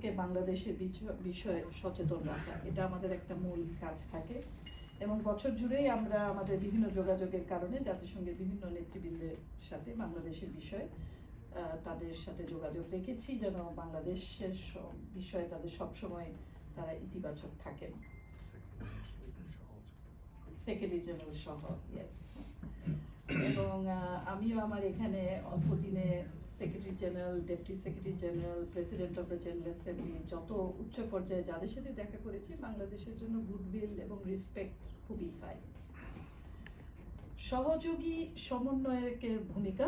বিশ্বকে বাংলাদেশের বিষয়ে সচেতন রাখা, এটা আমাদের একটা মূল কাজ থাকে। এবং বছর জুড়েই আমরা আমাদের বিভিন্ন যোগাযোগের কারণে জাতিসংঘের বিভিন্ন নেতৃবৃন্দের সাথে বাংলাদেশের বিষয়ে তাদের সাথে যোগাযোগ রেখেছি, যেন বাংলাদেশের বিষয়ে তাদের সবসময় তারা ইতিবাচক থাকেন। সেক্রেটারি জেনারেল সহ, ইয়েস। এবং আমিও আমার এখানে অল্প দিনে secretary general, deputy secretary general, president of the general assembly, যত উচ্চ পর্যায়ে যাদের সাথে দেখা করেছি, বাংলাদেশের জন্য গুডউইল এবং রেসপেক্ট খুবই হাই। সহযোগী সমন্বয়কের ভূমিকা,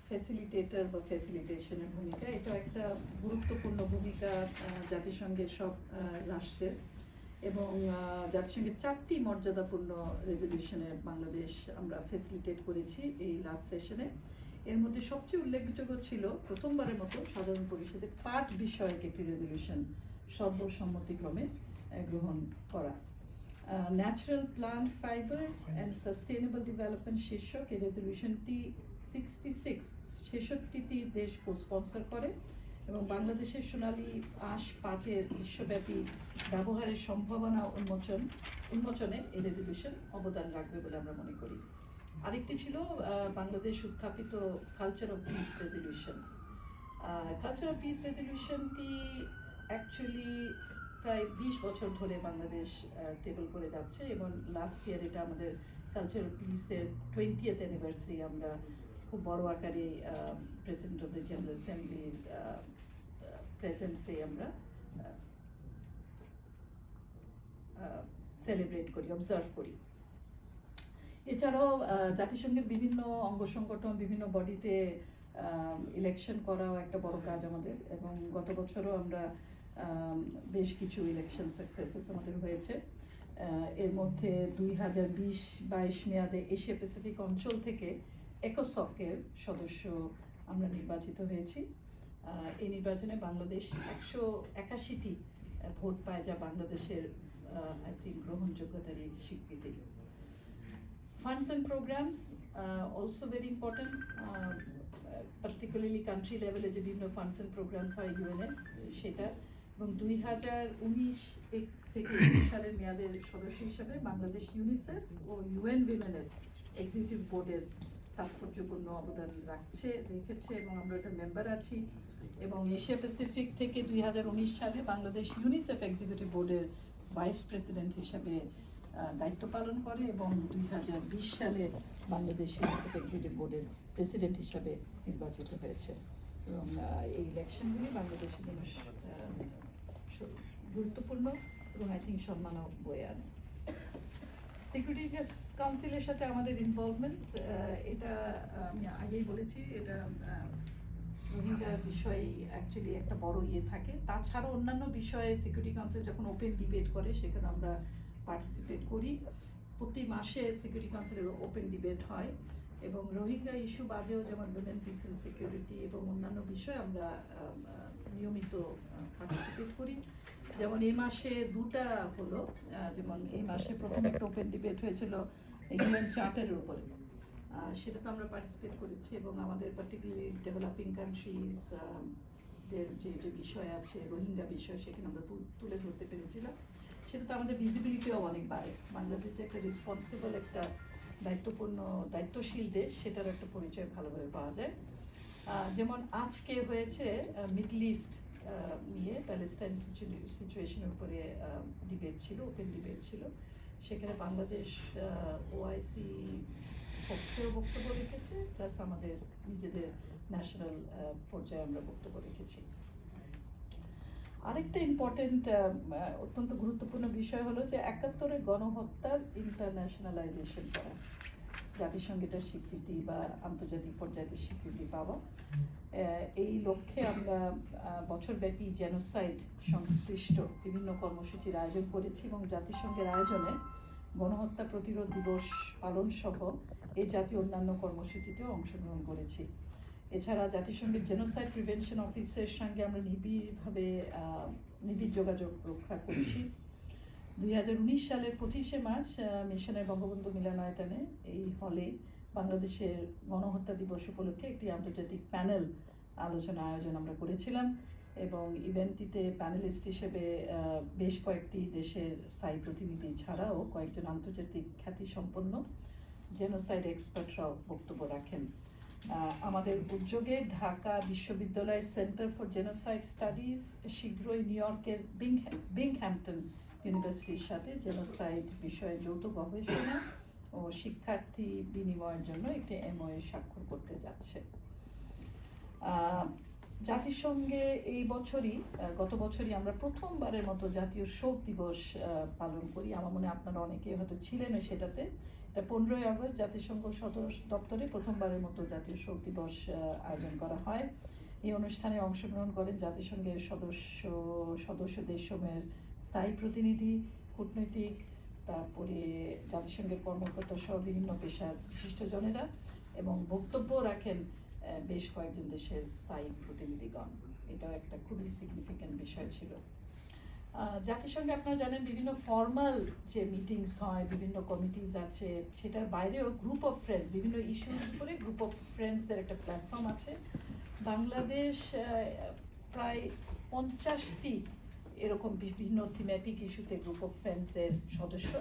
ফ্যাসিলিটেটর বা ফ্যাসিলিটেশনের ভূমিকা, এটা একটা গুরুত্বপূর্ণ ভূমিকা জাতিসংঘের সব রাষ্ট্রের। এবং জাতিসংঘের 4টি মর্যাদাপূর্ণ রেজলিউশনে বাংলাদেশ আমরা ফ্যাসিলিটেট করেছি এই লাস্ট সেশনে। এর মধ্যে সবচেয়ে উল্লেখযোগ্য ছিল প্রথমবারের মতো সাধারণ পরিষদে পাট বিষয়ক একটি রেজলিউশন সর্বসম্মতিক্রমে গ্রহণ করা। Natural plant fibres and sustainable development শীর্ষক এই রেজলিউশনটি 66টি দেশ স্পন্সর করে এবং বাংলাদেশের সোনালী আঁশ পাটের বিশ্বব্যাপী ব্যবহারের সম্ভাবনা উন্মোচনে এই রেজলিউশন অবদান রাখবে বলে আমরা মনে করি। আরেকটি ছিল বাংলাদেশ উত্থাপিত culture of peace resolution. Culture of peace রেজলিউশনটি অ্যাকচুয়ালি প্রায় 20 বছর ধরে বাংলাদেশ টেবল করে যাচ্ছে এবং লাস্ট ইয়ার এটা আমাদের কালচার অফ পিসের 20th অ্যানিভার্সারি আমরা খুব বড় আকারে প্রেসিডেন্ট অফ দ্য জেনারেল অ্যাসেম্বলির প্রেজেন্সে আমরা সেলিব্রেট করি, অবজার্ভ করি। এছাড়াও জাতিসংঘের বিভিন্ন অঙ্গ সংগঠন, বিভিন্ন বডিতে ইলেকশন করাও একটা বড় কাজ আমাদের, এবং গত বছরও আমরা বেশ কিছু ইলেকশন সাকসেসেস আমাদের হয়েছে। এর মধ্যে 2020-22 মেয়াদে এশিয়া প্যাসিফিক অঞ্চল থেকে একসকের সদস্য আমরা নির্বাচিত হয়েছি। এই নির্বাচনে বাংলাদেশ 181টি ভোট পায়, যা বাংলাদেশের আই থিঙ্ক গ্রহণযোগ্যতারই স্বীকৃতি। Funds and programs also very important, particularly country level যে বিভিন্ন ফান্ডস এন্ড প্রোগ্রামস হয় ইউএনএ সেটা। এবং 2019 থেকে 21 সালের মেয়াদের সদস্য হিসাবে বাংলাদেশ ইউনিসেফ ও ইউএন উইমেনের এক্সিকিউটিভ বোর্ডের তাৎপর্যপূর্ণ অবদান রেখেছে এবং আমরা এটার মেম্বার আছি। এবং এশিয়া প্যাসিফিক থেকে 2019 সালে বাংলাদেশ ইউনিসেফ এক্সিকিউটিভ বোর্ডের ভাইস প্রেসিডেন্ট হিসাবে দায়িত্ব পালন করে এবং 2020 সালে বাংলাদেশ ইউনিসেফ এক্সিকিউটিভ বোর্ডের প্রেসিডেন্ট হিসাবে নির্বাচিত হয়েছে। এবং এই ইলেকশনগুলি বাংলাদেশের জন্য গুরুত্বপূর্ণ এবং আই থিঙ্ক সম্মানও বয়ে আনে। সিকিউরিটি কাউন্সিলের সাথে আমাদের ইনভলভমেন্ট, এটা আমি আগেই বলেছি, এটা রোহিঙ্গা বিষয়ে অ্যাকচুয়ালি একটা বড় থাকে। তাছাড়া অন্যান্য বিষয়ে সিকিউরিটি কাউন্সিল যখন ওপেন ডিবেট করে সেখানে আমরা পার্টিসিপেট করি। প্রতি মাসে সিকিউরিটি কাউন্সিলের ওপেন ডিবেট হয় এবং রোহিঙ্গা ইস্যু বাদেও যেমন উইমেন পিস এন্ড সিকিউরিটি এবং অন্যান্য বিষয়ে আমরা নিয়মিত পার্টিসিপেট করি। যেমন এই মাসে দুটা হলো, যেমন এই মাসে প্রথম একটা ওপেন ডিবেট হয়েছিল ইউএন চার্টারের উপরে, সেটা তো আমরা পার্টিসিপেট করেছি এবং আমাদের পার্টিকুলারলি ডেভেলপিং কান্ট্রিজ যে বিষয় আছে রোহিঙ্গা বিষয় সেখানে আমরা তুলে ধরতে পেরেছিলাম। সেটা তো আমাদের ভিজিবিলিটিও অনেক বাড়ে। বাংলাদেশ যে একটা রেসপন্সিবল, একটা দায়িত্বশীল দেশ, সেটার একটা পরিচয় ভালোভাবে পাওয়া যায়। যেমন আজকে হয়েছে মিডল ইস্ট নিয়ে প্যালেস্টাইন সিচুয়েশনের উপরে ডিবেট ছিল, ওপেন ডিবেট ছিল। সেখানে বাংলাদেশ ওআইসি পক্ষেও বক্তব্য রেখেছে, প্লাস আমাদের নিজেদের ন্যাশনাল পর্যায়ে আমরা বক্তব্য রেখেছি। আরেকটা ইম্পর্টেন্ট অত্যন্ত গুরুত্বপূর্ণ বিষয় হলো যে 71-এর গণহত্যার ইন্টারন্যাশনালাইজেশন করা, জাতিসংঘের স্বীকৃতি বা আন্তর্জাতিক পর্যায়ে স্বীকৃতি পাওয়া। এই লক্ষ্যে আমরা বছরব্যাপী জেনোসাইড সংশ্লিষ্ট বিভিন্ন কর্মসূচির আয়োজন করেছি এবং জাতিসংঘের আয়োজনে গণহত্যা প্রতিরোধ দিবস পালন সহ এই জাতীয় অন্যান্য কর্মসূচিতেও অংশগ্রহণ করেছি। এছাড়া জাতিসংঘের জেনোসাইড প্রিভেনশন অফিসের সঙ্গে আমরা নিবিড় যোগাযোগ রক্ষা করছি। 2019 সালের 25শে মার্চ মিশনের বঙ্গবন্ধু মিলনায়তনে এই হলে বাংলাদেশের গণহত্যা দিবস উপলক্ষে একটি আন্তর্জাতিক প্যানেল আলোচনা আয়োজন আমরা করেছিলাম এবং ইভেন্টটিতে প্যানেলিস্ট হিসেবে বেশ কয়েকটি দেশের স্থায়ী প্রতিনিধি ছাড়াও কয়েকজন আন্তর্জাতিক খ্যাতিসম্পন্ন জেনোসাইড এক্সপার্টরাও বক্তব্য রাখেন। আমাদের উদ্যোগে ঢাকা বিশ্ববিদ্যালয়ের সেন্টার ফর জেনোসাইড স্টাডিজ শীঘ্রই নিউ ইয়র্কের বিংহ্যাম্পটন ইউনিভার্সিটির সাথে জেনোসাইড বিষয়ে যৌথ গবেষণা ও শিক্ষার্থী বিনিময়ের জন্য একটি এমওএ স্বাক্ষর করতে যাচ্ছে। জাতিসংঘে এই বছরই গত বছরই আমরা প্রথমবারের মতো জাতীয় শোক দিবস পালন করি। আমার মনে হয় আপনারা অনেকে হয়তো ছিলেন সেটাতে। এটা 15ই আগস্ট জাতিসংঘ সদর দপ্তরে প্রথমবারের মতো জাতীয় শোক দিবস আয়োজন করা হয়। এই অনুষ্ঠানে অংশগ্রহণ করেন জাতিসংঘের সদস্য দেশসমূহের স্থায়ী প্রতিনিধি, কূটনৈতিক, তারপরে জাতিসংঘের কর্মকর্তা সহ বিভিন্ন পেশার বিশিষ্টজনেরা, এবং বক্তব্য রাখেন বেশ কয়েকজন দেশের স্থায়ী প্রতিনিধিগণ। এটাও একটা খুবই সিগনিফিক্যান্ট বিষয় ছিল। জাতিসংঘে আপনারা জানেন বিভিন্ন ফর্মাল যে মিটিংস হয়, বিভিন্ন কমিটিজ আছে, সেটার বাইরেও গ্রুপ অফ ফ্রেন্ডস, বিভিন্ন ইস্যুর উপরে গ্রুপ অফ ফ্রেন্ডসদের একটা প্ল্যাটফর্ম আছে। বাংলাদেশ প্রায় 50টি এরকম বিভিন্ন থিমেটিক ইস্যুতে গ্রুপ অফ ফ্রেন্ডসের সদস্য।